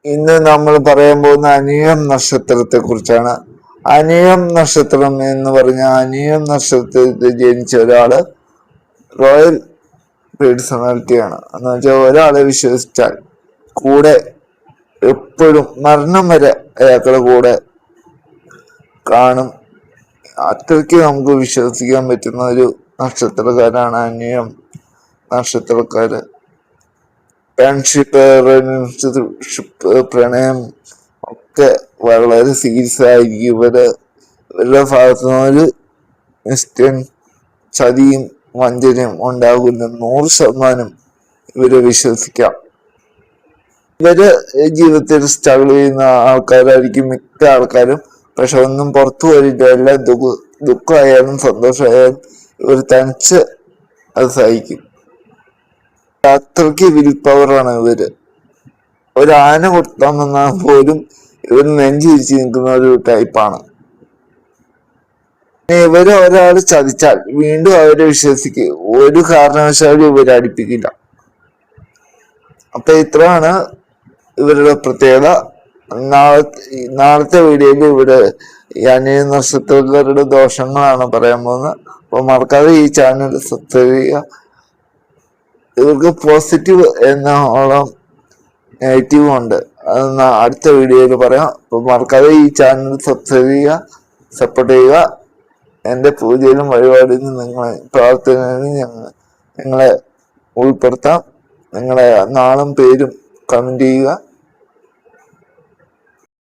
ഇന്ന് നമ്മൾ പറയാൻ പോകുന്ന അനിഴം നക്ഷത്രത്തെ കുറിച്ചാണ്. അനിഴം നക്ഷത്രം എന്ന് പറഞ്ഞാൽ അനിഴം നക്ഷത്രത്തിൽ ജനിച്ച ഒരാള് റോയൽ പേഴ്സണാലിറ്റിയാണ്. എന്ന് വെച്ചാൽ ഒരാളെ വിശ്വസിച്ചാൽ കൂടെ എപ്പോഴും മരണം വരെ അയാളുടെ കൂടെ കാണും. അത്രയ്ക്ക് നമുക്ക് വിശ്വസിക്കാൻ പറ്റുന്ന ഒരു നക്ഷത്രക്കാരാണ് അനിഴം നക്ഷത്രക്കാര്. ഫ്രണ്ട്ഷിപ്പ്, റിലേഷൻഷിപ്പ്, പ്രണയം ഒക്കെ വളരെ സീരിയസ് ആയിരിക്കും. ഇവരുടെ ഭാഗത്തു നിന്ന് ഒരു ചതിയും വഞ്ചനയും ഉണ്ടാകുന്ന 100% ഇവരെ വിശ്വസിക്കാം. ഇവര് ജീവിതത്തിൽ സ്ട്രഗിൾ ചെയ്യുന്ന ആൾക്കാരായിരിക്കും മിക്ക ആൾക്കാരും. പക്ഷെ ഒന്നും പുറത്തു വരില്ല. എല്ലാ ദുഃഖമായാലും സന്തോഷമായാലും ഇവർ തനിച്ച് അത് സഹിക്കും. അത്രയ്ക്ക് വിൽ പവറാണ് ഇവര്. ഒരു ആന കൊടുത്താൻ വന്നാൽ പോലും ഇവർ നെഞ്ചു തിരിച്ചു നിൽക്കുന്ന ഒരു ടൈപ്പാണ്. ഇവര് ഒരാൾ ചതിച്ചാൽ വീണ്ടും അവരെ വിശ്വസിക്കുക ഒരു കാരണവശാലും ഇവരെ അടുപ്പിക്കില്ല. അപ്പൊ ഇത്രയാണ് ഇവരുടെ പ്രത്യേകത. നാളത്തെ വീഡിയോയിൽ ഇവിടെ അനിഴ നക്ഷത്രക്കാരുടെ ദോഷങ്ങളാണ് പറയാൻ പോകുന്നത്. അപ്പൊ മറക്കാതെ ഈ ചാനൽ സബ്സ്ക്രൈബ് ചെയ്യുക. ഇവർക്ക് പോസിറ്റീവ് എന്നോളം നെഗറ്റീവും ഉണ്ട്. അത് അടുത്ത വീഡിയോയിൽ പറയാം. അപ്പൊ മറക്കാതെ ഈ ചാനൽ സബ്സ്ക്രൈബ് ചെയ്യുക, സപ്പോർട്ട് ചെയ്യുക. എൻ്റെ പൂജയിലും വഴിപാടിലും പ്രാർത്ഥനയിലും നിങ്ങളെ ഉൾപ്പെടുത്താം. നിങ്ങളെ നാളും പേരും കമന്റ് ചെയ്യുക.